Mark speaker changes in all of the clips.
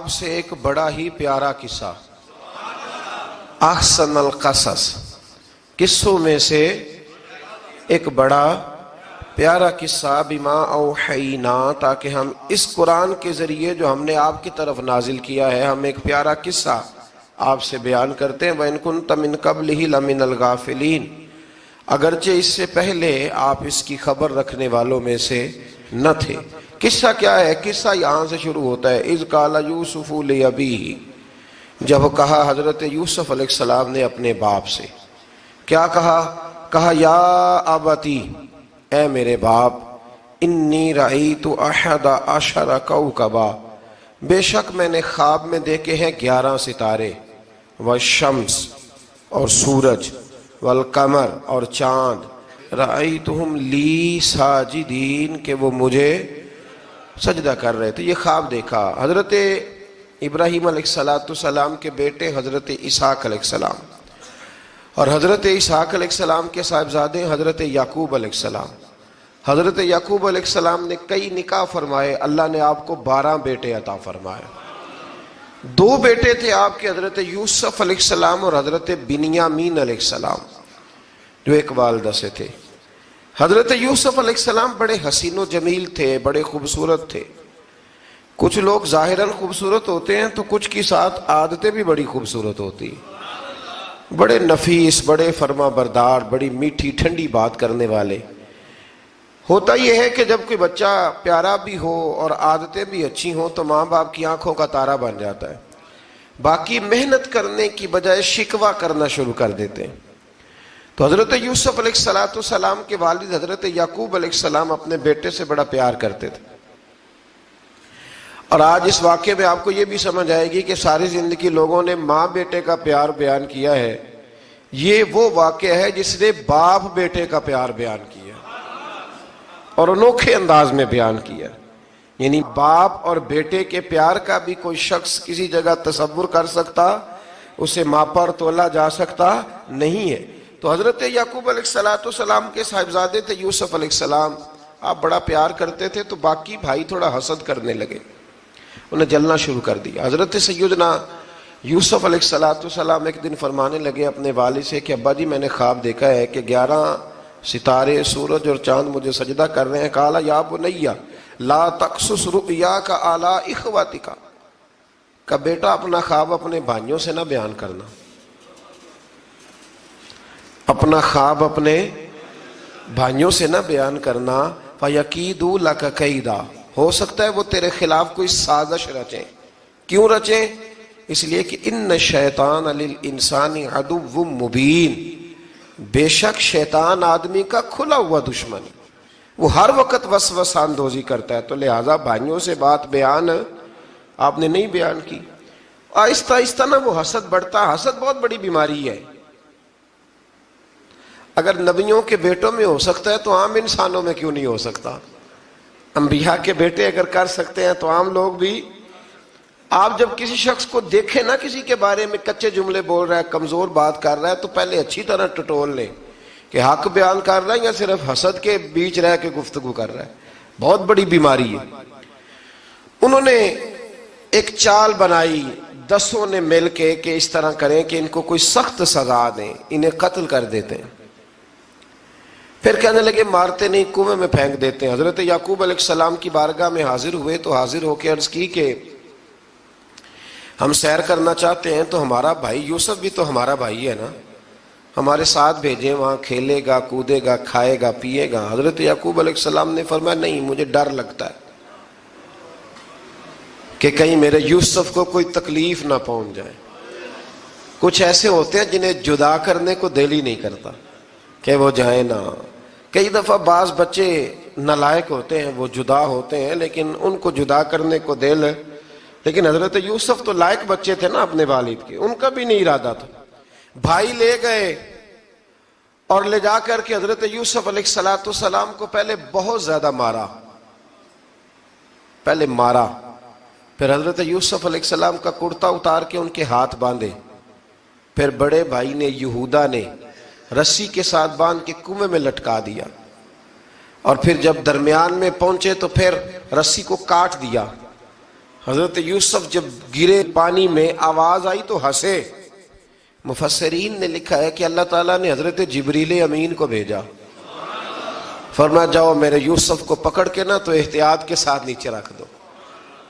Speaker 1: آپ سے ایک بڑا ہی پیارا قصہ، احسن القصص، قصوں میں سے ایک بڑا پیارا قصہ، بما اوحینا، تاکہ ہم اس قرآن کے ذریعے جو ہم نے آپ کی طرف نازل کیا ہے، ہم ایک پیارا قصہ آپ سے بیان کرتے ہیں۔ وَإِن كُنتَ مِن قَبْلِهِ لَمِنَ الْغَافِلِينَ، اگرچہ اس سے پہلے آپ اس کی خبر رکھنے والوں میں سے نہ تھے۔ قصہ کیا ہے؟ قصہ یہاں سے شروع ہوتا ہے، اذ قال یوسف لأبیہ، جب کہا حضرت یوسف علیہ السلام نے اپنے باپ سے، کیا کہا یا ابتی، اے میرے باپ، انی رأیت احد عشر کوکبا، بے شک میں نے خواب میں دیکھے ہیں 11 ستارے، والشمس اور سورج، والقمر اور چاند، رأیتہم لی ساجدین، کہ وہ مجھے سجدہ کر رہے تھے۔ یہ خواب دیکھا حضرت ابراہیم علیہ السلام کے بیٹے حضرت اسحاق علیہ السلام، اور حضرت اسحاق علیہ السلام کے صاحبزادے حضرت یعقوب علیہ السلام۔ حضرت یعقوب علیہ السلام نے کئی نکاح فرمائے، اللہ نے آپ کو 12 بیٹے عطا فرمائے۔ 2 بیٹے تھے آپ کے، حضرت یوسف علیہ السلام اور حضرت بنیامین علیہ السلام، جو ایک والدہ سے تھے۔ حضرت یوسف علیہ السلام بڑے حسین و جمیل تھے، بڑے خوبصورت تھے۔ کچھ لوگ ظاہراً خوبصورت ہوتے ہیں تو کچھ کی ساتھ عادتیں بھی بڑی خوبصورت ہوتی ہیں، بڑے نفیس، بڑے فرما بردار، بڑی میٹھی ٹھنڈی بات کرنے والے۔ ہوتا یہ ہے کہ جب کوئی بچہ پیارا بھی ہو اور عادتیں بھی اچھی ہوں تو ماں باپ کی آنکھوں کا تارا بن جاتا ہے، باقی محنت کرنے کی بجائے شکوہ کرنا شروع کر دیتے ہیں۔ تو حضرت یوسف علیہ السلام کے والد حضرت یعقوب علیہ السلام اپنے بیٹے سے بڑا پیار کرتے تھے۔ اور آج اس واقعے میں آپ کو یہ بھی سمجھ آئے گی کہ ساری زندگی لوگوں نے ماں بیٹے کا پیار بیان کیا ہے، یہ وہ واقعہ ہے جس نے باپ بیٹے کا پیار بیان کیا اور انوکھے انداز میں بیان کیا۔ یعنی باپ اور بیٹے کے پیار کا بھی کوئی شخص کسی جگہ تصور کر سکتا، اسے ماپا اور تولا جا سکتا نہیں ہے۔ تو حضرت یعقوب علیہ السلام کے صاحبزادے تھے یوسف علیہ السلام، آپ بڑا پیار کرتے تھے، تو باقی بھائی تھوڑا حسد کرنے لگے، انہیں جلنا شروع کر دیا۔ حضرت سیدنا یوسف علیہ السلام ایک دن فرمانے لگے اپنے والد سے کہ ابا جی میں نے خواب دیکھا ہے کہ 11 ستارے، سورج اور چاند مجھے سجدہ کر رہے ہیں۔ قال یا بنی لا تقصص رؤیاک علی اخواتک، کہ بیٹا اپنا خواب اپنے بھائیوں سے نہ بیان کرنا، اپنا خواب اپنے بھائیوں سے نہ بیان کرنا، فَيَكِيدُوا لَكَ كَيْدًا، ہو سکتا ہے وہ تیرے خلاف کوئی سازش رچیں۔ کیوں رچیں؟ اس لیے کہ ان الشیطان للانسان عدو مبین، بے شک شیطان آدمی کا کھلا ہوا دشمن، وہ ہر وقت وسوسہ اندوزی کرتا ہے، تو لہٰذا بھائیوں سے بات بیان آپ نے نہیں بیان کی۔ آہستہ آہستہ نا وہ حسد بڑھتا، حسد بہت بڑی بیماری ہے۔ اگر نبیوں کے بیٹوں میں ہو سکتا ہے تو عام انسانوں میں کیوں نہیں ہو سکتا؟ انبیاء کے بیٹے اگر کر سکتے ہیں تو عام لوگ بھی۔ آپ جب کسی شخص کو دیکھیں نا کسی کے بارے میں کچے جملے بول رہا ہے، کمزور بات کر رہا ہے، تو پہلے اچھی طرح ٹٹول لیں کہ حق بیان کر رہا ہے یا صرف حسد کے بیچ رہ کے گفتگو کر رہا ہے۔ بہت بڑی بیماری ہے۔ انہوں نے ایک چال بنائی 10 نے مل کے کہ اس طرح کریں کہ ان کو کوئی سخت سزا دیں، انہیں قتل کر دیتے ہیں۔ پھر کہنے لگے مارتے نہیں، کنویں میں پھینک دیتے ہیں۔ حضرت یعقوب علیہ السلام کی بارگاہ میں حاضر ہوئے تو حاضر ہو کے عرض کی کہ ہم سیر کرنا چاہتے ہیں، تو ہمارا بھائی یوسف بھی تو ہمارا بھائی ہے نا، ہمارے ساتھ بھیجیں، وہاں کھیلے گا، کودے گا، کھائے گا، پیے گا۔ حضرت یعقوب علیہ السلام نے فرمایا نہیں، مجھے ڈر لگتا ہے کہ کہیں میرے یوسف کو کوئی تکلیف نہ پہنچ جائے۔ کچھ ایسے ہوتے ہیں جنہیں جدا کرنے کو دل ہی نہیں کرتا کہ وہ جائیں نہ۔ کئی دفعہ بعض بچے نالائق ہوتے ہیں، وہ جدا ہوتے ہیں لیکن ان کو جدا کرنے کو دل، لیکن حضرت یوسف تو لائق بچے تھے نا اپنے والد کے، ان کا بھی نہیں ارادہ تھا۔ بھائی لے گئے اور لے جا کر کے حضرت یوسف علیہ السلام کو پہلے بہت زیادہ مارا، پھر حضرت یوسف علیہ السلام کا کرتا اتار کے ان کے ہاتھ باندھے، پھر بڑے بھائی نے یہودا نے رسی کے ساتھ باندھ کے کنویں میں لٹکا دیا، اور پھر جب درمیان میں پہنچے تو پھر رسی کو کاٹ دیا۔ حضرت یوسف جب گرے پانی میں آواز آئی تو ہنسے. مفسرین نے لکھا ہے کہ اللہ تعالیٰ نے حضرت جبریل امین کو بھیجا، فرمایا جاؤ میرے یوسف کو پکڑ کے نا تو احتیاط کے ساتھ نیچے رکھ دو.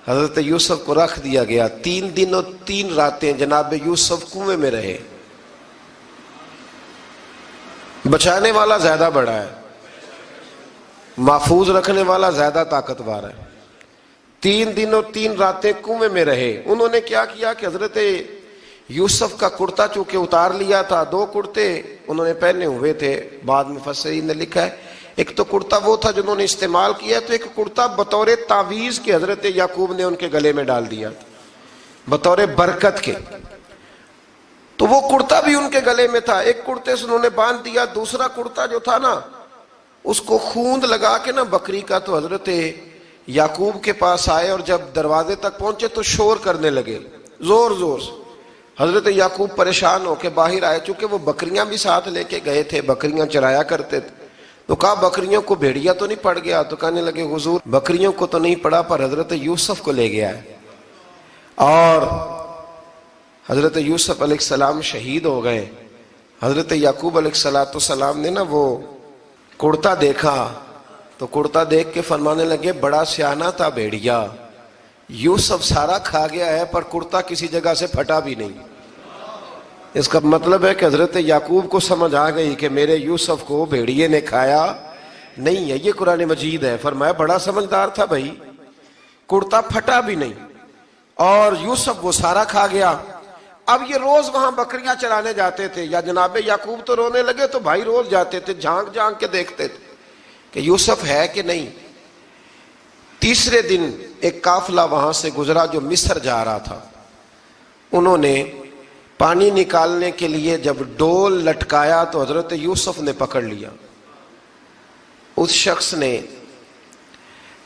Speaker 1: حضرت یوسف کو رکھ دیا گیا. 3 دن اور 3 راتیں جناب یوسف کنویں میں رہے. بچانے والا زیادہ بڑا ہے، محفوظ رکھنے والا زیادہ طاقتور ہے. 3 دن اور 3 راتیں کنویں میں رہے. انہوں نے کیا کیا کہ حضرت یوسف کا کرتا چونکہ اتار لیا تھا، 2 کرتے انہوں نے پہنے ہوئے تھے. بعد مفسرین نے لکھا ہے ایک تو کرتا وہ تھا جنہوں نے استعمال کیا، تو ایک کرتا بطور تعویذ کے حضرت یعقوب نے ان کے گلے میں ڈال دیا بطور برکت کے. تو وہ کرتا بھی ان کے گلے میں تھا. ایک کرتے سے انہوں نے باندھ دیا. دوسرا کرتا جو تھا نا اس کو خوند لگا کے نا بکری کا، تو حضرت یعقوب کے پاس آئے اور جب دروازے تک پہنچے تو شور کرنے لگے زور زور سے. حضرت یعقوب پریشان ہو کے باہر آئے، چونکہ وہ بکریاں بھی ساتھ لے کے گئے تھے، بکریاں چرایا کرتے تھے. تو کہا بکریوں کو بھیڑیا تو نہیں پڑ گیا؟ تو کہنے لگے حضور بکریوں کو تو نہیں پڑا پر حضرت یوسف کو لے گیا ہے. اور حضرت یوسف علیہ السلام شہید ہو گئے. حضرت یعقوب علیہ السلام نے نا وہ کرتا دیکھا تو کرتا دیکھ کے فرمانے لگے بڑا سیانہ تھا بھیڑیا، یوسف سارا کھا گیا ہے پر کرتا کسی جگہ سے پھٹا بھی نہیں. اس کا مطلب ہے کہ حضرت یعقوب کو سمجھ آ گئی کہ میرے یوسف کو بھیڑیے نے کھایا نہیں ہے. یہ قرآن مجید ہے. فرمایا بڑا سمجھدار تھا بھائی، کرتا پھٹا بھی نہیں اور یوسف وہ سارا کھا گیا. اب یہ روز وہاں بکریاں چرانے جاتے تھے. یا جناب یعقوب تو رونے لگے تو بھائی روز جاتے تھے، جھانک جھانک کے دیکھتے تھے کہ یوسف ہے کہ نہیں. تیسرے دن ایک قافلہ وہاں سے گزرا جو مصر جا رہا تھا. انہوں نے پانی نکالنے کے لیے جب ڈول لٹکایا تو حضرت یوسف نے پکڑ لیا. اس شخص نے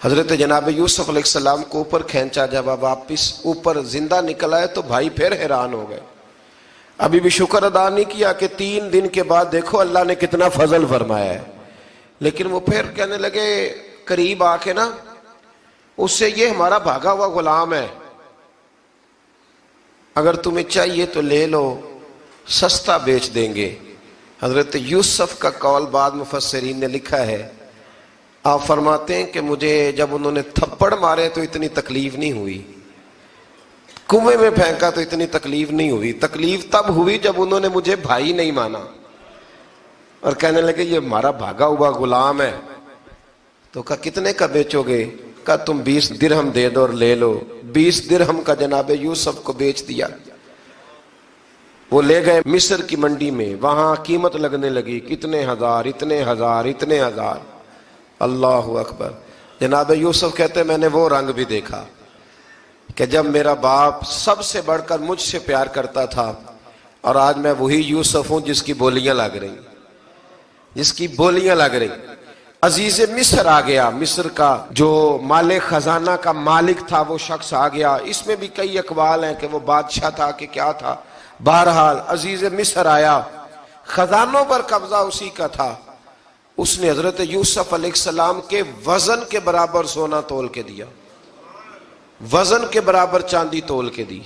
Speaker 1: حضرت جناب یوسف علیہ السلام کو اوپر کھینچا. جب آپ واپس اوپر زندہ نکل آئے تو بھائی پھر حیران ہو گئے. ابھی بھی شکر ادا نہیں کیا کہ 3 دن کے بعد دیکھو اللہ نے کتنا فضل فرمایا ہے. لیکن وہ پھر کہنے لگے قریب آ کے نا اس سے یہ ہمارا بھاگا ہوا غلام ہے، اگر تمہیں چاہیے تو لے لو، سستا بیچ دیں گے. حضرت یوسف کا قول بعد مفسرین نے لکھا ہے. آپ فرماتے ہیں کہ مجھے جب انہوں نے تھپڑ مارے تو اتنی تکلیف نہیں ہوئی، کنویں میں پھینکا تو اتنی تکلیف نہیں ہوئی. تکلیف تب ہوئی جب انہوں نے مجھے بھائی نہیں مانا اور کہنے لگے یہ ہمارا بھاگا ہوا غلام ہے. تو کہا کتنے کا بیچو گے؟ کہا تم 20 درہم دے دو اور لے لو. 20 درہم کا جناب یوسف کو بیچ دیا. وہ لے گئے مصر کی منڈی میں، وہاں قیمت لگنے لگی کتنے ہزار، اتنے ہزار، اتنے ہزار. اللہ اکبر. جناب یوسف کہتے میں نے وہ رنگ بھی دیکھا کہ جب میرا باپ سب سے بڑھ کر مجھ سے پیار کرتا تھا اور آج میں وہی یوسف ہوں جس کی بولیاں لگ رہی، جس کی بولیاں لگ رہی. عزیز مصر آ گیا. مصر کا جو مال خزانہ کا مالک تھا وہ شخص آ گیا. اس میں بھی کئی اقوال ہیں کہ وہ بادشاہ تھا کہ کیا تھا. بہرحال عزیز مصر آیا، خزانوں پر قبضہ اسی کا تھا. اس نے حضرت یوسف علیہ السلام کے وزن کے برابر سونا تول کے دیا، وزن کے برابر چاندی تول کے دی،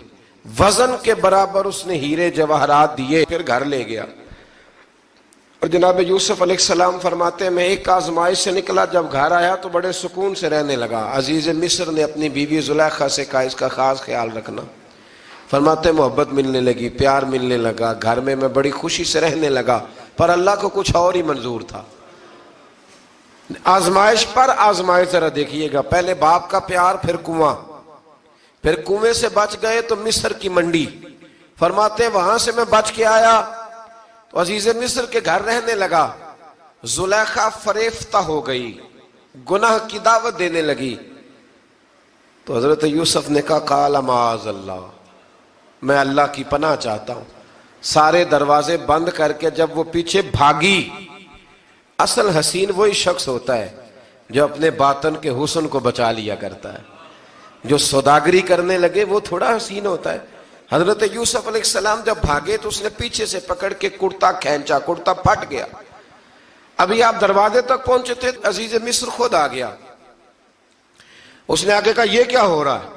Speaker 1: وزن کے برابر اس نے ہیرے جواہرات دیے. پھر گھر لے گیا. اور جناب یوسف علیہ السلام فرماتے ہیں میں ایک آزمائش سے نکلا، جب گھر آیا تو بڑے سکون سے رہنے لگا. عزیز مصر نے اپنی بیوی زلیخا سے کہا اس کا خاص خیال رکھنا. فرماتے ہیں محبت ملنے لگی، پیار ملنے لگا، گھر میں بڑی خوشی سے رہنے لگا. پر اللہ کو کچھ اور ہی منظور تھا. آزمائش پر آزمائش ذرا دیکھیے گا. پہلے باپ کا پیار، پھر کنواں، پھر کنویں سے بچ گئے تو مصر کی منڈی. فرماتے ہیں وہاں سے میں بچ کے آیا تو عزیز مصر کے گھر رہنے لگا. زلیخا فریفتہ ہو گئی، گناہ کی دعوت دینے لگی. تو حضرت یوسف نے کہا قال معاذ اللہ، میں اللہ کی پناہ چاہتا ہوں. سارے دروازے بند کر کے جب وہ پیچھے بھاگی. اصل حسین وہی شخص ہوتا ہے جو اپنے باطن کے حسن کو بچا لیا کرتا ہے. جو سوداگری کرنے لگے وہ تھوڑا حسین ہوتا ہے. حضرت یوسف علیہ السلام جب بھاگے تو اس نے پیچھے سے پکڑ کے کرتا کھینچا، کرتا پھٹ گیا. ابھی آپ دروازے تک پہنچے تھے، عزیز مصر خود آ گیا. اس نے آگے کہا یہ کیا ہو رہا ہے؟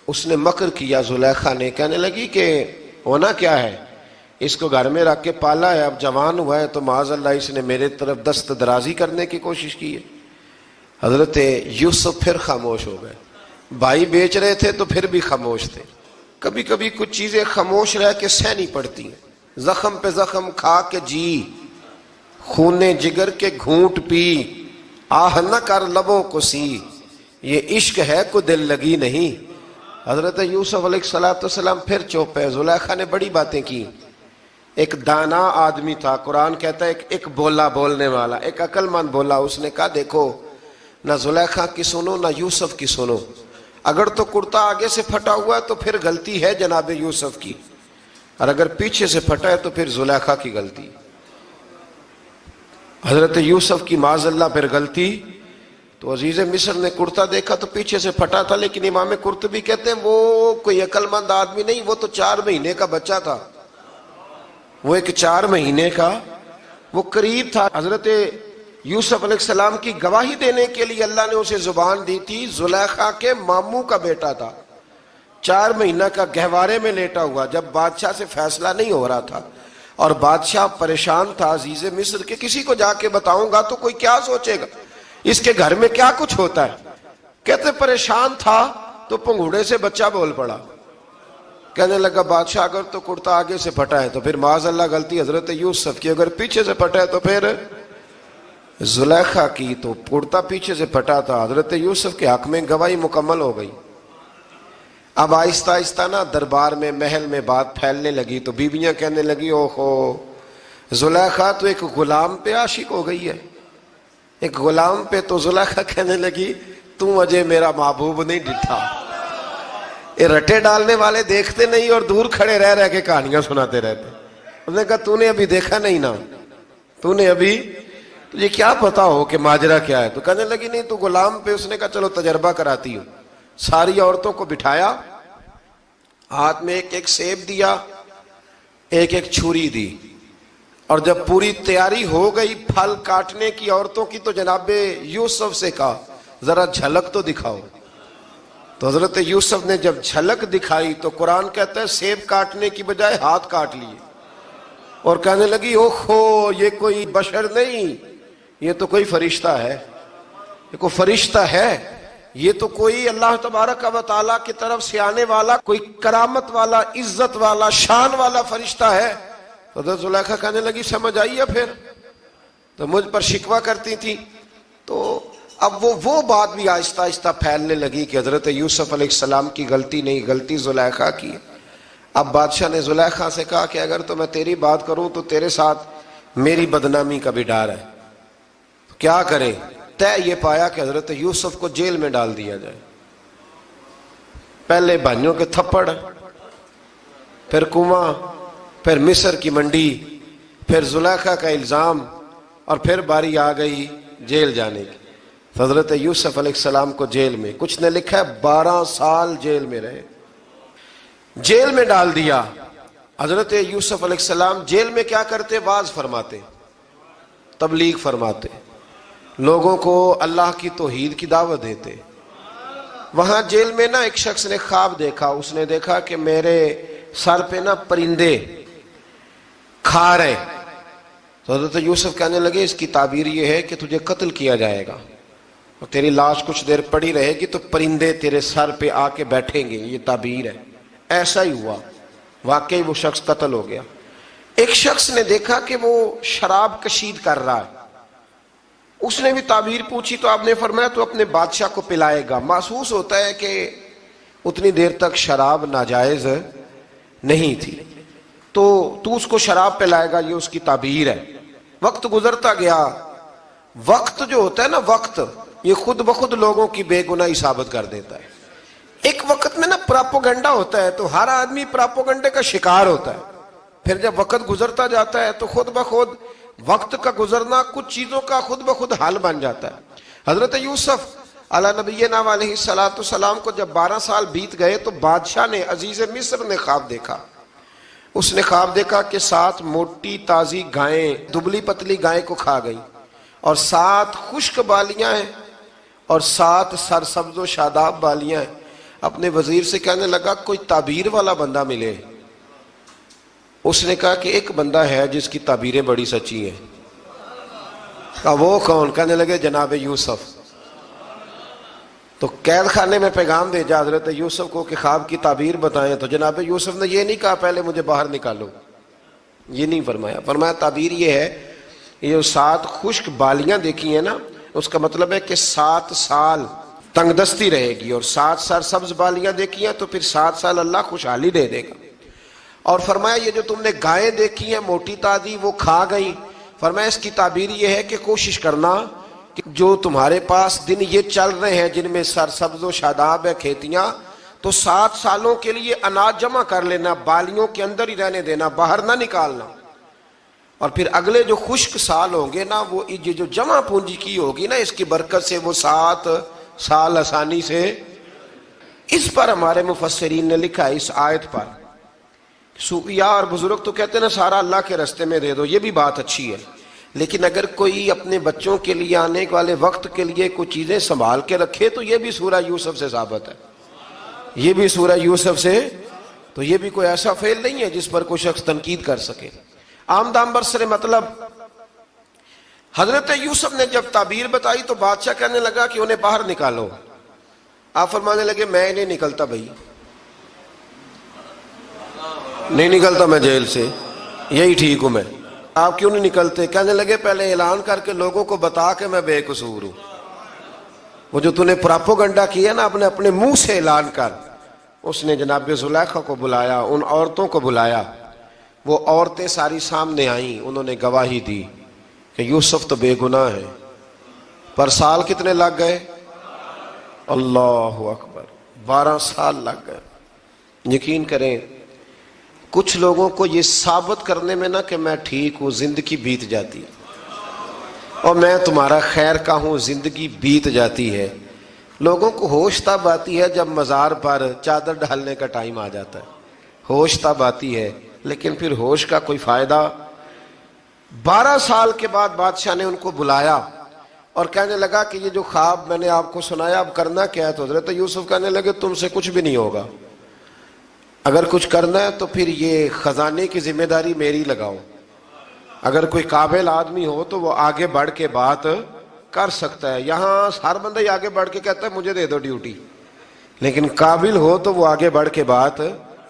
Speaker 1: اس نے مکر کیا زلیخا نے، کہنے لگی کہ ہونا کیا ہے، اس کو گھر میں رکھ کے پالا ہے، اب جوان ہوا ہے تو معاذ اللہ اس نے میرے طرف دست درازی کرنے کی کوشش کی ہے۔ حضرت یوسف پھر خاموش ہو گئے، بھائی بیچ رہے تھے تو پھر بھی خاموش تھے۔ کبھی کبھی کچھ چیزیں خاموش رہ کے سہنی پڑتی ہیں، زخم پہ زخم کھا کے جی، خون جگر کے گھونٹ پی، آہ نہ کر لبوں کو سی، یہ عشق ہے کو دل لگی نہیں۔ حضرت یوسف علیہ السلام پھر چپ ہے۔ زلیخا نے بڑی باتیں کی، ایک دانا آدمی تھا، قرآن کہتا ہے ایک بولا بولنے والا، ایک عقل مند بولا، اس نے کہا دیکھو نہ زلیخا کی سنو نہ یوسف کی سنو، اگر تو کرتا آگے سے پھٹا ہوا ہے تو پھر غلطی ہے جناب یوسف کی، اور اگر پیچھے سے پھٹا ہے تو پھر زلیخا کی غلطی۔ حضرت یوسف کی معاذ اللہ پھر غلطی، تو عزیز مصر نے کرتا دیکھا تو پیچھے سے پھٹا تھا، لیکن امام قرطبی کہتے ہیں وہ کوئی عقل مند آدمی نہیں، وہ تو 4 مہینے کا بچہ تھا، وہ ایک 4 مہینے کا وہ قریب تھا۔ حضرت یوسف علیہ السلام کی گواہی دینے کے لیے اللہ نے اسے زبان دی تھی، زلیخا کے ماموں کا بیٹا تھا، 4 مہینہ کا گہوارے میں لیٹا ہوا، جب بادشاہ سے فیصلہ نہیں ہو رہا تھا اور بادشاہ پریشان تھا عزیز مصر کہ کسی کو جا کے بتاؤں گا تو کوئی کیا سوچے گا، اس کے گھر میں کیا کچھ ہوتا ہے، کہتے پریشان تھا تو پنگوڑے سے بچہ بول پڑا، کہنے لگا بادشاہ اگر تو کرتا آگے سے پھٹا ہے تو پھر معاذ اللہ غلطی حضرت یوسف کی، اگر پیچھے سے پھٹا ہے تو پھر زلیخا کی، تو کرتا پیچھے سے پھٹا تھا، حضرت یوسف کے حق میں گواہی مکمل ہو گئی۔ اب آہستہ آہستہ نا دربار میں محل میں بات پھیلنے لگی، تو بیویاں کہنے لگی اوہو زلیخا تو ایک غلام پہ عاشق ہو گئی ہے، ایک غلام پہ، تو زلیخا کہنے لگی تم اجے میرا محبوب نہیں ڈٹھا۔ یہ رٹے ڈالنے والے دیکھتے نہیں اور دور کھڑے رہ رہ کے کہانیاں سناتے رہتے۔ اس نے کہا تو نے ابھی دیکھا نہیں نا، تو نے ابھی، تجھے کیا پتا ہو کہ ماجرا کیا ہے؟ تو کہنے لگی نہیں تو غلام پہ۔ اس نے کہا چلو تجربہ کراتی ہوں۔ ساری عورتوں کو بٹھایا، ہاتھ میں ایک ایک سیب دیا، ایک ایک چھری دی، اور جب پوری تیاری ہو گئی پھل کاٹنے کی عورتوں کی تو جناب یوسف سے کہا ذرا جھلک تو دکھاؤ۔ تو حضرت یوسف نے جب جھلک دکھائی تو قرآن کہتا ہے سیب کاٹنے کی بجائے ہاتھ کاٹ لیے، اور کہنے لگی اوہو یہ کوئی بشر نہیں، یہ تو کوئی فرشتہ ہے، یہ کوئی فرشتہ ہے، یہ تو کوئی اللہ تبارک و تعالیٰ کی طرف سے آنے والا کوئی کرامت والا عزت والا شان والا فرشتہ ہے۔ حضرت زلیخا کہنے لگی سمجھ آئی ہے پھر، تو مجھ پر شکوہ کرتی تھی۔ تو اب وہ بات بھی آہستہ آہستہ پھیلنے لگی کہ حضرت یوسف علیہ السلام کی غلطی نہیں، غلطی زلیخا کی۔ اب بادشاہ نے زلیخا سے کہا کہ اگر تو میں تیری بات کروں تو تیرے ساتھ میری بدنامی کا بھی ڈر ہے، کیا کرے؟ طے یہ پایا کہ حضرت یوسف کو جیل میں ڈال دیا جائے، پہلے بھائیوں کے تھپڑ، پھر کنواں، پھر مصر کی منڈی، پھر زلیخا کا الزام، اور پھر باری آ گئی جیل جانے کی۔ حضرت یوسف علیہ السلام کو جیل میں، کچھ نے لکھا ہے 12 سال جیل میں رہے، جیل میں ڈال دیا۔ حضرت یوسف علیہ السلام جیل میں کیا کرتے؟ واعظ فرماتے، تبلیغ فرماتے، لوگوں کو اللہ کی توحید کی دعوت دیتے۔ وہاں جیل میں نا ایک شخص نے خواب دیکھا، اس نے دیکھا کہ میرے سر پہ نا پرندے کھا رہے۔ تو حضرت یوسف کہنے لگے اس کی تعبیر یہ ہے کہ تجھے قتل کیا جائے گا، اور تیری لاش کچھ دیر پڑی رہے گی تو پرندے تیرے سر پہ آ کے بیٹھیں گے، یہ تعبیر ہے۔ ایسا ہی ہوا، واقعی وہ شخص قتل ہو گیا۔ ایک شخص نے دیکھا کہ وہ شراب کشید کر رہا ہے، اس نے بھی تعبیر پوچھی تو آپ نے فرمایا تو اپنے بادشاہ کو پلائے گا۔ محسوس ہوتا ہے کہ اتنی دیر تک شراب ناجائز نہیں تھی، تو اس کو شراب پلائے گا، یہ اس کی تعبیر ہے۔ وقت گزرتا گیا، وقت جو ہوتا ہے نا، وقت یہ خود بخود لوگوں کی بے گناہی ثابت کر دیتا ہے۔ ایک وقت میں نا پراپوگنڈا ہوتا ہے تو ہر آدمی پراپوگنڈے کا شکار ہوتا ہے، پھر جب وقت گزرتا جاتا ہے تو خود بخود وقت کا گزرنا کچھ چیزوں کا خود بخود حل بن جاتا ہے۔ حضرت یوسف علی نبینا علیہ السلام کو جب 12 سال بیت گئے تو بادشاہ نے، عزیز مصر نے خواب دیکھا۔ اس نے خواب دیکھا کہ 7 موٹی تازی گائیں دبلی پتلی گائیں کو کھا گئی، اور 7 خشک بالیاں ہیں اور 7 سرسبز و شاداب بالیاں ہیں۔ اپنے وزیر سے کہنے لگا کوئی تعبیر والا بندہ ملے. اس نے کہا کہ ایک بندہ ہے جس کی تعبیریں بڑی سچی ہیں. کہا وہ کون؟ کہنے لگے جناب یوسف. تو قید خانے میں پیغام بھیجا حضرت یوسف کو کہ خواب کی تعبیر بتائیں. تو جناب یوسف نے یہ نہیں کہا پہلے مجھے باہر نکالو، یہ نہیں فرمایا. فرمایا تعبیر یہ ہے، یہ جو 7 خشک بالیاں دیکھی ہیں نا، اس کا مطلب ہے کہ 7 سال تنگ دستی رہے گی، اور 7 سال سبز بالیاں دیکھی ہیں تو پھر 7 سال اللہ خوشحالی دے دے گا. اور فرمایا یہ جو تم نے گائیں دیکھی ہیں موٹی تازی وہ کھا گئی. فرمایا اس کی تعبیر یہ ہے کہ کوشش کرنا کہ جو تمہارے پاس دن یہ چل رہے ہیں جن میں سرسبز و شاداب ہے کھیتیاں، تو 7 سالوں کے لیے اناج جمع کر لینا، بالیوں کے اندر ہی رہنے دینا، باہر نہ نکالنا. اور پھر اگلے جو خشک سال ہوں گے نا، وہ یہ جو جمع پونجی کی ہوگی نا، اس کی برکت سے وہ 7 سال آسانی سے. اس پر ہمارے مفسرین نے لکھا ہے اس آیت پر، صوفیاء اور بزرگ تو کہتے ہیں نا سارا اللہ کے راستے میں دے دو، یہ بھی بات اچھی ہے، لیکن اگر کوئی اپنے بچوں کے لیے آنے والے وقت کے لیے کوئی چیزیں سنبھال کے رکھے تو یہ بھی سورہ یوسف سے ثابت ہے. یہ بھی سورہ یوسف سے، تو یہ بھی کوئی ایسا فعل نہیں ہے جس پر کوئی شخص تنقید کر سکے. آمدام برسر مطلب حضرت یوسف نے جب تعبیر بتائی تو بادشاہ کہنے لگا کہ انہیں باہر نکالو. آپ فرمانے لگے میں نہیں نکلتا بھائی، نہیں نکلتا میں جیل سے، یہی ٹھیک ہوں میں. آپ کیوں نہیں نکلتے؟ کہنے لگے پہلے اعلان کر کے لوگوں کو بتا کہ میں بے قصور ہوں. وہ جو نے پراپوگنڈا کیا نا اپنے منہ سے اعلان کر. اس نے جناب زلیخا کو بلایا، ان عورتوں کو بلایا، وہ عورتیں ساری سامنے آئیں، انہوں نے گواہی دی کہ یوسف تو بے گناہ ہے. پر سال کتنے لگ گئے؟ اللہ اکبر، 12 سال لگ گئے. یقین کریں کچھ لوگوں کو یہ ثابت کرنے میں نا کہ میں ٹھیک ہوں زندگی بیت جاتی ہے، اور میں تمہارا خیر کا ہوں زندگی بیت جاتی ہے. لوگوں کو ہوش تب آتی ہے جب مزار پر چادر ڈالنے کا ٹائم آ جاتا ہے، ہوش تب آتی ہے، لیکن پھر ہوش کا کوئی فائدہ. 12 سال کے بعد بادشاہ نے ان کو بلایا اور کہنے لگا کہ یہ جو خواب میں نے آپ کو سنایا اب کرنا کیا ہے؟ تو حضرت یوسف کہنے لگے تم سے کچھ بھی نہیں ہوگا، اگر کچھ کرنا ہے تو پھر یہ خزانے کی ذمہ داری میری لگاؤ. اگر کوئی قابل آدمی ہو تو وہ آگے بڑھ کے بات کر سکتا ہے. یہاں ہر بندہ ہی آگے بڑھ کے کہتا ہے مجھے دے دو ڈیوٹی، لیکن قابل ہو تو وہ آگے بڑھ کے بات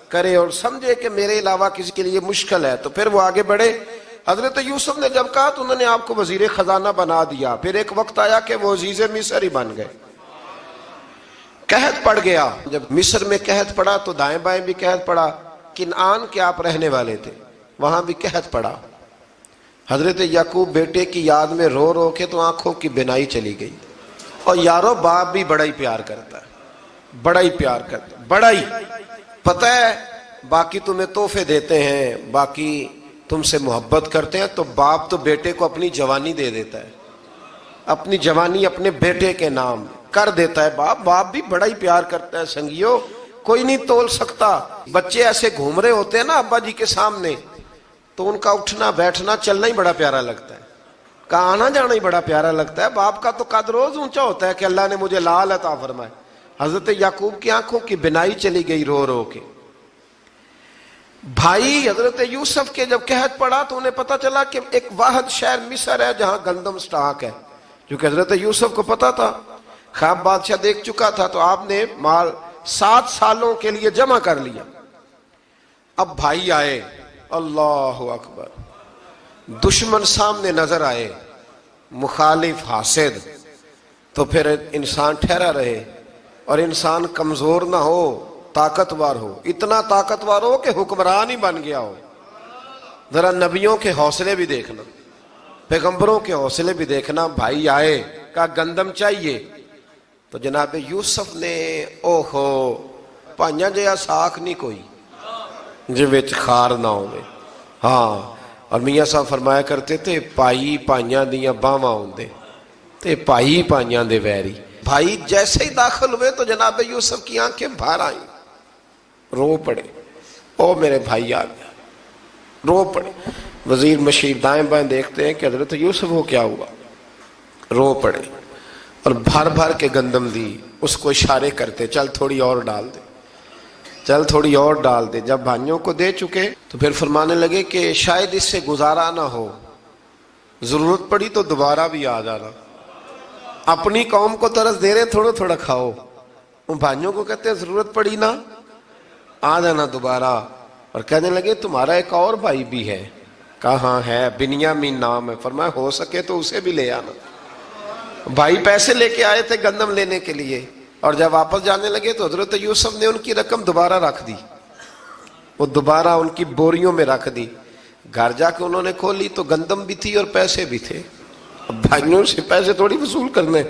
Speaker 1: کرے اور سمجھے کہ میرے علاوہ کسی کے لیے مشکل ہے تو پھر وہ آگے بڑھے. حضرت یوسف نے جب کہا تو انہوں نے آپ کو وزیر خزانہ بنا دیا. پھر ایک وقت آیا کہ وہ عزیز مصر ہی بن گئے. قحط پڑ گیا، جب مصر میں قحط پڑا تو دائیں بائیں بھی قحط پڑا. کنعان کے آپ رہنے والے تھے، وہاں بھی قحط پڑا. حضرت یعقوب بیٹے کی یاد میں رو رو کے تو آنکھوں کی بینائی چلی گئی. اور یارو باپ بھی بڑا ہی پیار کرتا ہے، بڑا ہی پیار کرتا ہے، بڑا ہی. پتہ ہے باقی تمہیں تحفے دیتے ہیں، باقی تم سے محبت کرتے ہیں، تو باپ تو بیٹے کو اپنی جوانی دے دیتا ہے، اپنی جوانی اپنے بیٹے کے نام کر دیتا ہے. باپ بھی بڑا ہی پیار کرتا ہے. سنگیو کوئی نہیں تول سکتا. بچے ایسے گھوم رہے ہوتے ہیں نا ابا جی کے سامنے تو ان کا اٹھنا بیٹھنا چلنا ہی بڑا پیارا لگتا ہے، کا آنا جانا ہی بڑا پیارا لگتا ہے. باپ کا تو قد روز اونچا ہوتا ہے کہ اللہ نے مجھے لال عطا فرمائے. حضرت یعقوب کی آنکھوں کی بینائی چلی گئی رو رو کے. بھائی حضرت یوسف کے جب قحط پڑا تو انہیں پتا چلا کہ ایک واحد شہر مصر ہے جہاں گندم سٹاک ہے، کیونکہ حضرت یوسف کو پتا تھا، خواب بادشاہ دیکھ چکا تھا. تو آپ نے مال 7 سالوں کے لیے جمع کر لیا. اب بھائی آئے، اللہ اکبر، دشمن سامنے نظر آئے، مخالف حاسد، تو پھر انسان ٹھہرا رہے اور انسان کمزور نہ ہو، طاقتور ہو. اتنا طاقتور ہو کہ حکمران ہی بن گیا ہو. ذرا نبیوں کے حوصلے بھی دیکھنا، پیغمبروں کے حوصلے بھی دیکھنا. بھائی آئے، کہا گندم چاہیے. تو جناب یوسف نے اوہو پائیاں جیا ساکھ نہیں کوئی جے وچ خار نہ ہوئے. ہاں، اور میاں صاحب فرمایا کرتے تھے پائی پائیاں دیاں باواں ہوندے تے پائی پائیاں دے ویری. بھائی جیسے ہی داخل ہوئے تو جناب یوسف کی آنکھیں باہر آئیں، رو پڑے. او میرے بھائی آ گیا، رو پڑے. وزیر مشیر دائیں بائیں دیکھتے ہیں کہ حضرت یوسف کو کیا ہوا، رو پڑے. اور بھر بھر کے گندم دی، اس کو اشارے کرتے چل تھوڑی اور ڈال دے، چل تھوڑی اور ڈال دے۔ جب بھائیوں کو دے چکے تو پھر فرمانے لگے کہ شاید اس سے گزارا نہ ہو، ضرورت پڑی تو دوبارہ بھی آ جانا، اپنی قوم کو ترس دے رہے تھوڑا تھوڑا کھاؤ، ان بھائیوں کو کہتے ہیں ضرورت پڑی نا آ جانا دوبارہ۔ اور کہنے لگے تمہارا ایک اور بھائی بھی ہے، کہا ہاں ہے، بنیامین نام ہے، فرمایا ہو سکے تو اسے بھی لے آنا۔ بھائی پیسے لے کے آئے تھے گندم لینے کے لیے، اور جب واپس جانے لگے تو حضرت یوسف نے ان کی رقم دوبارہ رکھ دی، وہ دوبارہ ان کی بوریوں میں رکھ دی۔ گھر جا کے انہوں نے کھولی تو گندم بھی تھی اور پیسے بھی تھے، اب بھائیوں سے پیسے تھوڑی وصول کرنے۔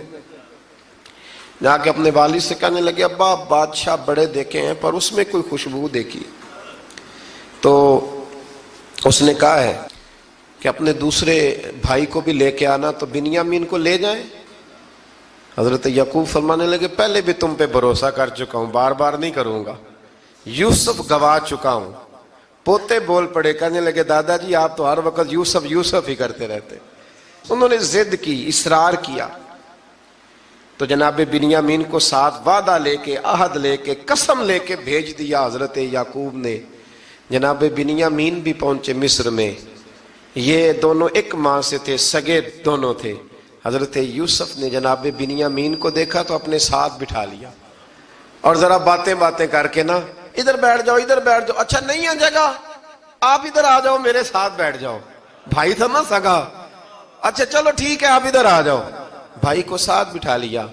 Speaker 1: جا کے اپنے والد سے کہنے لگے ابا بادشاہ بڑے دیکھے ہیں پر اس میں کوئی خوشبو دیکھی، تو اس نے کہا ہے کہ اپنے دوسرے بھائی کو بھی لے کے آنا، تو بنیامین کو لے جائیں۔ حضرت یعقوب فرمانے لگے پہلے بھی تم پہ بھروسہ کر چکا ہوں، بار بار نہیں کروں گا، یوسف گوا چکا ہوں۔ پوتے بول پڑے، کہنے لگے دادا جی آپ تو ہر وقت یوسف یوسف ہی کرتے رہتے۔ انہوں نے ضد کی، اصرار کیا، تو جناب بنیامین کو ساتھ وعدہ لے کے، عہد لے کے، قسم لے کے بھیج دیا حضرت یعقوب نے۔ جناب بنیامین بھی پہنچے مصر میں، یہ دونوں ایک ماں سے تھے، سگے دونوں تھے۔ حضرت یوسف نے جناب بنیامین کو دیکھا تو اپنے ساتھ بٹھا لیا، اور ذرا باتیں کر کے نا ادھر بیٹھ جاؤ ادھر بیٹھ جاؤ، اچھا نہیں ہے جگہ آپ ادھر آ جاؤ میرے ساتھ بیٹھ جاؤ، بھائی تھا نا سگا، اچھا چلو ٹھیک ہے آپ ادھر آ جاؤ، بھائی کو ساتھ بٹھا لیا۔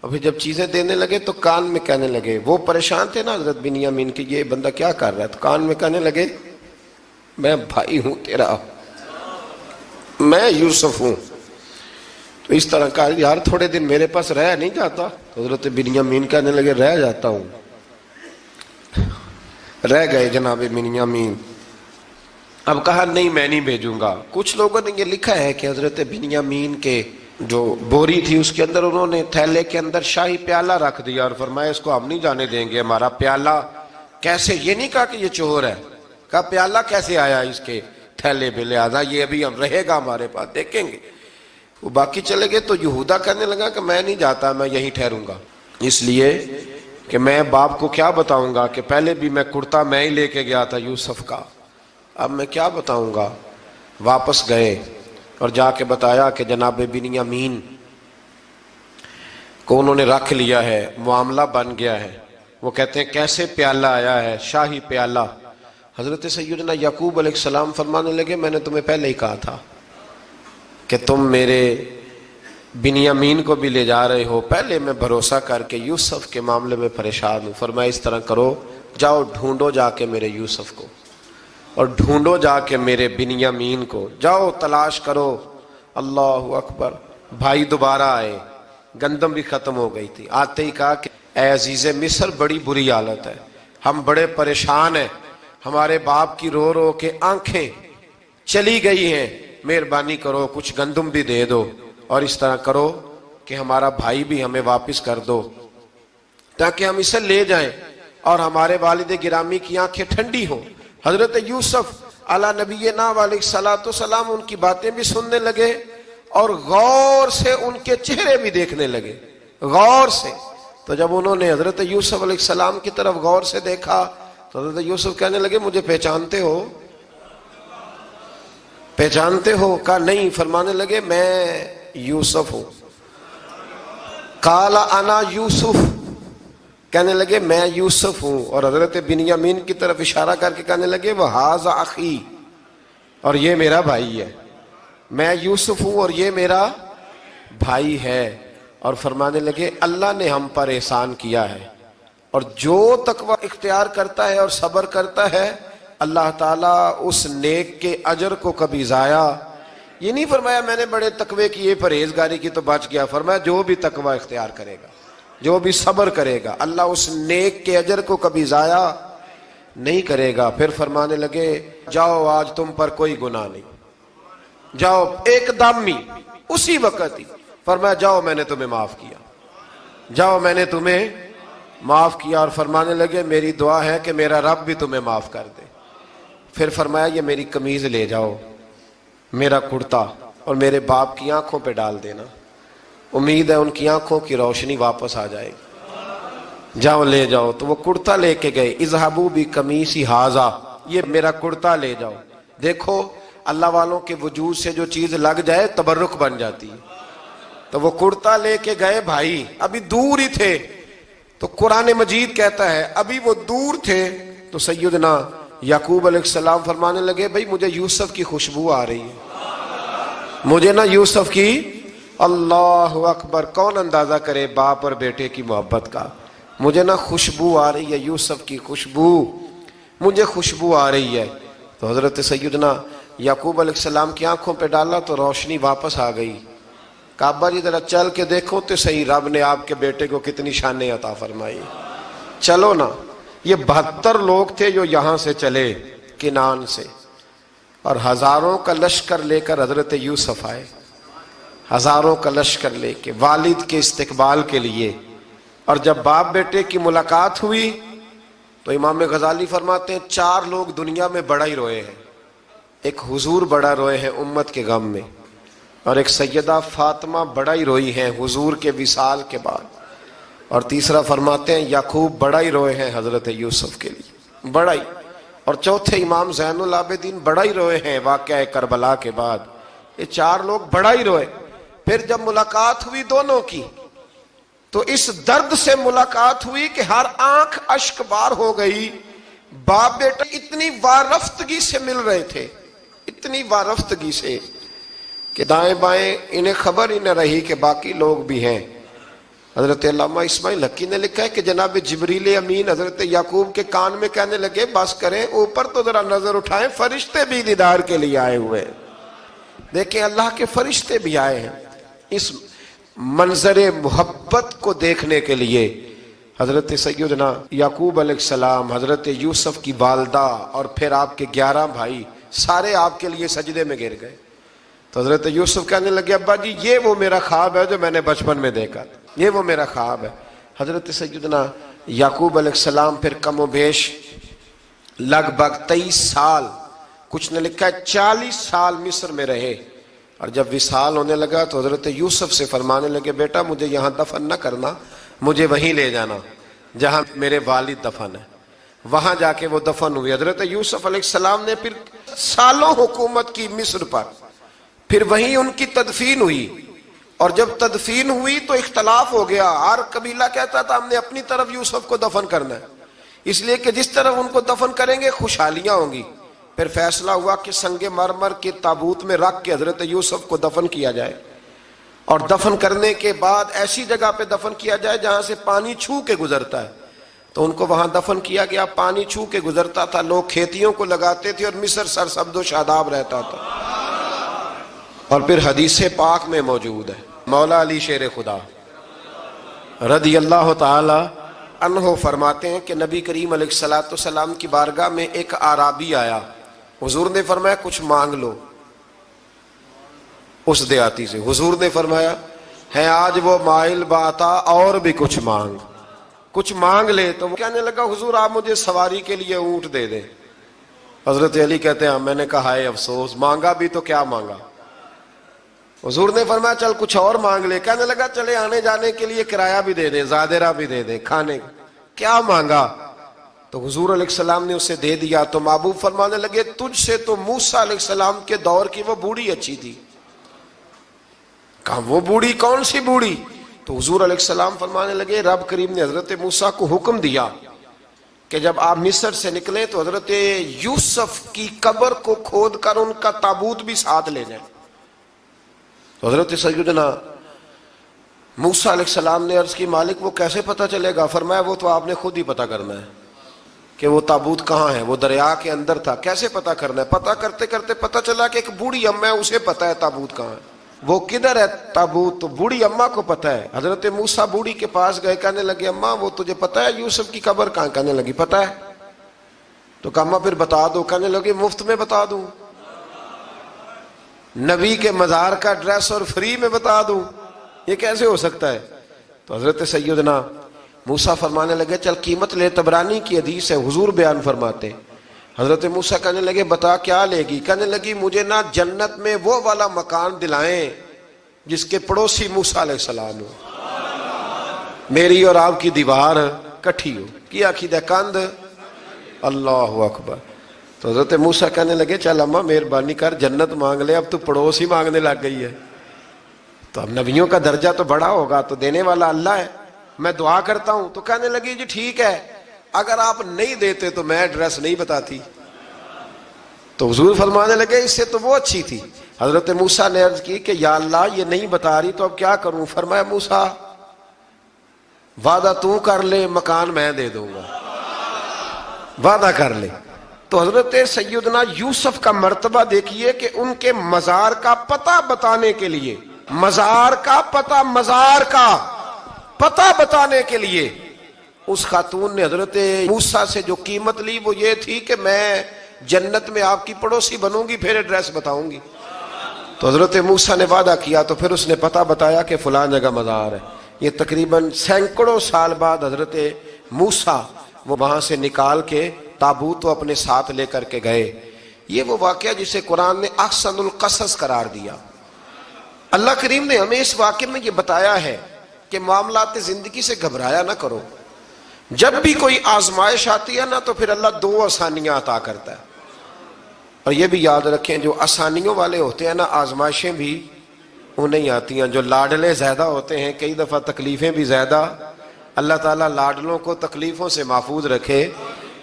Speaker 1: اور پھر جب چیزیں دینے لگے تو کان میں کہنے لگے، وہ پریشان تھے نا حضرت بنیامین کہ یہ بندہ کیا کر رہا ہے، تو کان میں کہنے لگے میں بھائی ہوں تیرا، میں یوسف ہوں۔ تو اس طرح کہا یار تھوڑے دن میرے پاس رہ نہیں جاتا، تو حضرت بنیامین کہنے لگے رہ جاتا ہوں۔ رہ گئے جناب بنیامین۔ اب کہا نہیں میں نہیں بھیجوں گا۔ کچھ لوگوں نے یہ لکھا ہے کہ حضرت بنیامین کے جو بوری تھی اس کے اندر انہوں نے تھیلے کے اندر شاہی پیالہ رکھ دیا اور فرمایا اس کو ہم نہیں جانے دیں گے، ہمارا پیالہ کیسے، یہ نہیں کہا کہ یہ چور ہے، کہا پیالہ کیسے آیا اس کے تھیلے پہ، لہذا یہ ابھی ہم رہے گا ہمارے پاس، دیکھیں گے۔ وہ باقی چلے گئے تو یہودا کہنے لگا کہ میں نہیں جاتا، میں یہیں ٹھہروں گا، اس لیے کہ میں باپ کو کیا بتاؤں گا کہ پہلے بھی میں کرتا میں ہی لے کے گیا تھا یوسف کا، اب میں کیا بتاؤں گا۔ واپس گئے اور جا کے بتایا کہ جناب بنیامین کو انہوں نے رکھ لیا ہے، معاملہ بن گیا ہے۔ وہ کہتے ہیں کیسے پیالہ آیا ہے، شاہی پیالہ۔ حضرت سیدنا یعقوب علیہ السلام فرمانے لگے میں نے تمہیں پہلے ہی کہا تھا کہ تم میرے بنیامین کو بھی لے جا رہے ہو، پہلے میں بھروسہ کر کے یوسف کے معاملے میں پریشان ہوں۔ فرمایا اس طرح کرو، جاؤ ڈھونڈو جا کے میرے یوسف کو، اور ڈھونڈو جا کے میرے بنیامین کو، جاؤ تلاش کرو۔ اللہ اکبر۔ بھائی دوبارہ آئے، گندم بھی ختم ہو گئی تھی، آتے ہی کہا کہ اے عزیز مصر بڑی بری حالت ہے، ہم بڑے پریشان ہیں، ہمارے باپ کی رو رو کے آنکھیں چلی گئی ہیں، مہربانی کرو کچھ گندم بھی دے دو، اور اس طرح کرو کہ ہمارا بھائی بھی ہمیں واپس کر دو تاکہ ہم اسے لے جائیں اور ہمارے والد گرامی کی آنکھیں ٹھنڈی ہوں۔ حضرت یوسف علی نبینا علیہ الصلوۃ والسلام ان کی باتیں بھی سننے لگے اور غور سے ان کے چہرے بھی دیکھنے لگے، غور سے۔ تو جب انہوں نے حضرت یوسف علیہ السلام کی طرف غور سے دیکھا تو حضرت یوسف کہنے لگے مجھے پہچانتے ہو، پہچانتے ہو؟ کہا نہیں۔ فرمانے لگے میں یوسف ہوں۔ قال انا یوسف، کہنے لگے میں یوسف ہوں، اور حضرت بنیامین کی طرف اشارہ کر کے کہنے لگے وہذا اخی، اور یہ میرا بھائی ہے، میں یوسف ہوں اور یہ میرا بھائی ہے۔ اور فرمانے لگے اللہ نے ہم پر احسان کیا ہے، اور جو تقوی اختیار کرتا ہے اور صبر کرتا ہے اللہ تعالیٰ اس نیک کے اجر کو کبھی ضائع، یہ نہیں فرمایا میں نے بڑے تقوی کیے پرہیزگاری کی تو بچ گیا، فرمایا جو بھی تقوی اختیار کرے گا، جو بھی صبر کرے گا، اللہ اس نیک کے اجر کو کبھی ضائع نہیں کرے گا۔ پھر فرمانے لگے جاؤ آج تم پر کوئی گناہ نہیں، جاؤ، ایک دم ہی اسی وقت ہی فرمایا جاؤ میں نے تمہیں معاف کیا، جاؤ میں نے تمہیں معاف کیا۔ اور فرمانے لگے میری دعا ہے کہ میرا رب بھی تمہیں معاف کر دے۔ پھر فرمایا یہ میری قمیض لے جاؤ، میرا کرتا، اور میرے باپ کی آنکھوں پہ ڈال دینا، امید ہے ان کی آنکھوں کی روشنی واپس آ جائے گی. جاؤ لے جاؤ. تو وہ کرتا لے کے گئے. اذهبوا بقمیصی ھذا، یہ میرا کرتا لے جاؤ. دیکھو اللہ والوں کے وجود سے جو چیز لگ جائے تبرک بن جاتی ہے. تو وہ کرتا لے کے گئے بھائی، ابھی دور ہی تھے. تو قرآن مجید کہتا ہے ابھی وہ دور تھے تو سیدنا یعقوب علیہ السلام فرمانے لگے بھائی مجھے یوسف کی خوشبو آ رہی ہے، مجھے نا یوسف کی. اللہ اکبر. کون اندازہ کرے باپ اور بیٹے کی محبت کا. مجھے نا خوشبو آ رہی ہے، یوسف کی خوشبو، مجھے خوشبو آ رہی ہے. تو حضرت سیدنا یعقوب علیہ السلام کی آنکھوں پہ ڈالا تو روشنی واپس آ گئی. کعبہ جی ذرا چل کے دیکھو تو صحیح رب نے آپ کے بیٹے کو کتنی شانیں عطا فرمائی. چلو نا. یہ 72 لوگ تھے جو یہاں سے چلے کنان سے، اور ہزاروں کا لشکر لے کر حضرت یوسف آئے. ہزاروں کا لشکر لے کے والد کے استقبال کے لیے. اور جب باپ بیٹے کی ملاقات ہوئی تو امام غزالی فرماتے ہیں 4 لوگ دنیا میں بڑا ہی روئے ہیں. ایک حضور بڑا روئے ہیں امت کے غم میں، اور ایک سیدہ فاطمہ بڑا ہی روئی ہیں حضور کے وصال کے بعد، اور تیسرا فرماتے ہیں یعقوب بڑا ہی روئے ہیں حضرت یوسف کے لیے، بڑا ہی. اور چوتھے امام زین العابدین بڑا ہی روئے ہیں واقعہ کربلا کے بعد. یہ 4 لوگ بڑا ہی روئے. پھر جب ملاقات ہوئی دونوں کی تو اس درد سے ملاقات ہوئی کہ ہر آنکھ اشک بار ہو گئی. باپ بیٹا اتنی وارفتگی سے مل رہے تھے، اتنی وارفتگی سے کہ دائیں بائیں انہیں خبر ہی نہ رہی کہ باقی لوگ بھی ہیں. حضرت علامہ اسماعیل حقی نے لکھا ہے کہ جناب جبریل امین حضرت یعقوب کے کان میں کہنے لگے بس کریں، اوپر تو ذرا نظر اٹھائیں، فرشتے بھی دیدار کے لیے آئے ہوئے. دیکھیں اللہ کے فرشتے بھی آئے ہیں اس منظر محبت کو دیکھنے کے لیے. حضرت سیدنا یعقوب علیہ السلام، حضرت یوسف کی والدہ اور پھر آپ کے 11 بھائی سارے آپ کے لیے سجدے میں گر گئے. تو حضرت یوسف کہنے لگے ابا جی یہ وہ میرا خواب ہے جو میں نے بچپن میں دیکھا تھا، یہ وہ میرا خواب ہے. حضرت سیدنا یعقوب علیہ السلام پھر کم و بیش لگ بھگ 23 سال، کچھ نے لکھا ہے 40 سال مصر میں رہے. اور جب وصال ہونے لگا تو حضرت یوسف سے فرمانے لگے بیٹا مجھے یہاں دفن نہ کرنا، مجھے وہیں لے جانا جہاں میرے والد دفن ہے. وہاں جا کے وہ دفن ہوئی. حضرت یوسف علیہ السلام نے پھر سالوں حکومت کی مصر پر، پھر وہیں ان کی تدفین ہوئی. اور جب تدفین ہوئی تو اختلاف ہو گیا. ہر قبیلہ کہتا تھا ہم نے اپنی طرف یوسف کو دفن کرنا ہے، اس لیے کہ جس طرف ان کو دفن کریں گے خوشحالیاں ہوں گی. پھر فیصلہ ہوا کہ سنگ مرمر کے تابوت میں رکھ کے حضرت یوسف کو دفن کیا جائے، اور دفن کرنے کے بعد ایسی جگہ پہ دفن کیا جائے جہاں سے پانی چھو کے گزرتا ہے. تو ان کو وہاں دفن کیا گیا، پانی چھو کے گزرتا تھا، لوگ کھیتیوں کو لگاتے تھے اور مصر سرسبز و شاداب رہتا تھا. اور پھر حدیث پاک میں موجود ہے، مولا علی شیر خدا رضی اللہ تعالی عنہ فرماتے ہیں کہ نبی کریم علیہ الصلوۃ والسلام کی بارگاہ میں ایک اعرابی آیا. حضور نے فرمایا کچھ مانگ لو. اس دیہاتی سے حضور نے فرمایا ہے آج وہ مائل باتا اور بھی کچھ مانگ، کچھ مانگ لے. تو وہ کہنے لگا حضور آپ مجھے سواری کے لیے اونٹ دے دیں. حضرت علی کہتے ہیں میں نے کہا ہے افسوس، مانگا بھی تو کیا مانگا. حضور نے فرمایا چل کچھ اور مانگ لے. کہنے لگا چلے آنے جانے کے لیے کرایہ بھی دے دیں، زادرہ بھی دے دیں، کھانے. کیا مانگا؟ تو حضور علیہ السلام نے اسے دے دیا. تو محبوب فرمانے لگے تجھ سے تو موسیٰ علیہ السلام کے دور کی وہ بوڑھی اچھی تھی. کہا وہ بوڑھی کون سی بوڑھی؟ تو حضور علیہ السلام فرمانے لگے رب کریم نے حضرت موسیٰ کو حکم دیا کہ جب آپ مصر سے نکلیں تو حضرت یوسف کی قبر کو کھود کر ان کا تابوت بھی ساتھ لے جائیں. تو حضرت سیدنا موسیٰ علیہ السلام نے عرض کی مالک وہ کیسے پتہ چلے گا؟ فرمایا وہ تو آپ نے خود ہی پتہ کرنا ہے کہ وہ تابوت کہاں ہے. وہ دریا کے اندر تھا. کیسے پتہ کرنا ہے؟ پتہ کرتے کرتے پتہ چلا کہ ایک بوڑھی اماں ہے، اسے پتہ ہے تابوت کہاں ہے. وہ کدھر ہے تابوت؟ تو بوڑھی اماں کو پتہ ہے. حضرت موسیٰ بوڑھی کے پاس گئے، کہنے لگے اماں وہ تجھے پتہ ہے یوسف کی قبر کہاں؟ کہنے لگی پتہ ہے. تو کہا اماں پھر بتا دو. کہنے لگے مفت میں بتا دوں، نبی کے مزار کا ایڈریس اور فری میں بتا دوں، یہ کیسے ہو سکتا ہے؟ تو حضرت سیدنا موسیٰ فرمانے لگے چل قیمت لے. طبرانی کی حدیث ہے، حضور بیان فرماتے حضرت موسیٰ کہنے لگے بتا کیا لے گی؟ کہنے لگی مجھے نا جنت میں وہ والا مکان دلائیں جس کے پڑوسی موسیٰ علیہ السلام ہو، میری اور آپ کی دیوار کٹھی ہو، کیا عقیدہ کند، اللہ اکبر۔ تو حضرت موسیٰ کہنے لگے چل اماں مہربانی کر جنت مانگ لے، اب تو پڑوس ہی مانگنے لگ گئی ہے، تو اب نبیوں کا درجہ تو بڑا ہوگا، تو دینے والا اللہ ہے، میں دعا کرتا ہوں۔ تو کہنے لگی جی ٹھیک ہے، اگر آپ نہیں دیتے تو میں ایڈریس نہیں بتاتی۔ تو حضور فرمانے لگے اس سے تو وہ اچھی تھی۔ حضرت موسیٰ نے عرض کی کہ یا اللہ یہ نہیں بتا رہی تو اب کیا کروں؟ فرمایا موسیٰ وعدہ تو کر لے، مکان میں دے دوں گا، وعدہ کر لے۔ تو حضرت سیدنا یوسف کا مرتبہ دیکھیے کہ ان کے مزار کا پتہ بتانے کے لیے، مزار کا پتہ، مزار کا پتہ بتانے کے لیے اس خاتون نے حضرت موسیٰ سے جو قیمت لی وہ یہ تھی کہ میں جنت میں آپ کی پڑوسی بنوں گی، پھر ایڈریس بتاؤں گی۔ تو حضرت موسیٰ نے وعدہ کیا، تو پھر اس نے پتہ بتایا کہ فلاں جگہ مزار ہے۔ یہ تقریباً سینکڑوں سال بعد حضرت موسیٰ وہ وہاں سے نکال کے تابوت کو اپنے ساتھ لے کر کے گئے۔ یہ وہ واقعہ جسے قرآن نے احسن القصص قرار دیا۔ اللہ کریم نے ہمیں اس واقعے میں یہ بتایا ہے کہ معاملات زندگی سے گھبرایا نہ کرو، جب بھی کوئی آزمائش آتی ہے نا تو پھر اللہ دو آسانیاں عطا کرتا ہے، اور یہ بھی یاد رکھیں جو آسانیوں والے ہوتے ہیں نا آزمائشیں بھی انہیں آتی ہیں، جو لاڈلے زیادہ ہوتے ہیں کئی دفعہ تکلیفیں بھی زیادہ۔ اللہ تعالیٰ لاڈلوں کو تکلیفوں سے محفوظ رکھے،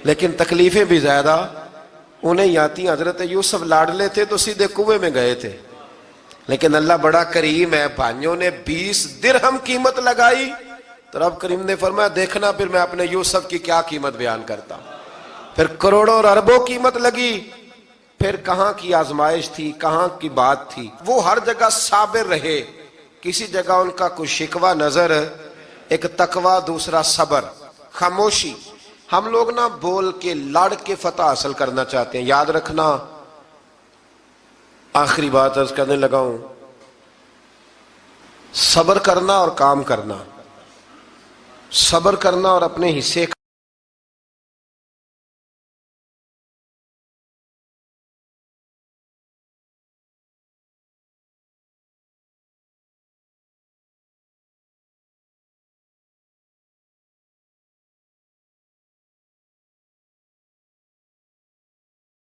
Speaker 1: لیکن تکلیفیں بھی زیادہ انہیں آتی ہیں۔ حضرت یوسف لاڈلے تھے تو سیدھے کنویں میں گئے تھے، لیکن اللہ بڑا کریم ہے، بھائیوں نے 20 درہم قیمت لگائی تو رب کریم نے فرمایا دیکھنا پھر میں اپنے یوسف کی کیا قیمت بیان کرتا ہوں۔ پھر کروڑوں اور اربوں قیمت لگی، پھر کہاں کی آزمائش تھی، کہاں کی بات تھی، وہ ہر جگہ صابر رہے، کسی جگہ ان کا کوئی شکوہ نظر، ایک تقوی، دوسرا صبر، خاموشی۔ ہم لوگ نہ بول کے لڑ کے فتح حاصل کرنا چاہتے ہیں، یاد رکھنا۔ آخری بات عرض کرنے لگا ہوں، صبر کرنا اور کام کرنا، صبر کرنا اور اپنے حصے